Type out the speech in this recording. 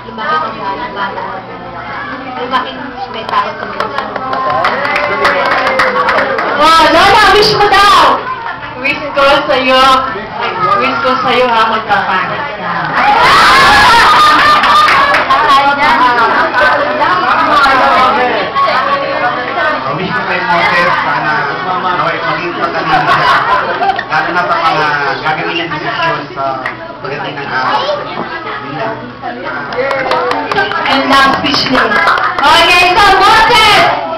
lumaki ng mga bata. Lumaki may takot sa mga. Oh, Lola, wish mo daw! Wish ko sa'yo ha, magkapangat ka. Wish ko kay Moses, sana maging patalino siya. Lalo na sa mga gagawin ng desisyon sa pagdating ng araw. And last speech name. Okay, so Moses!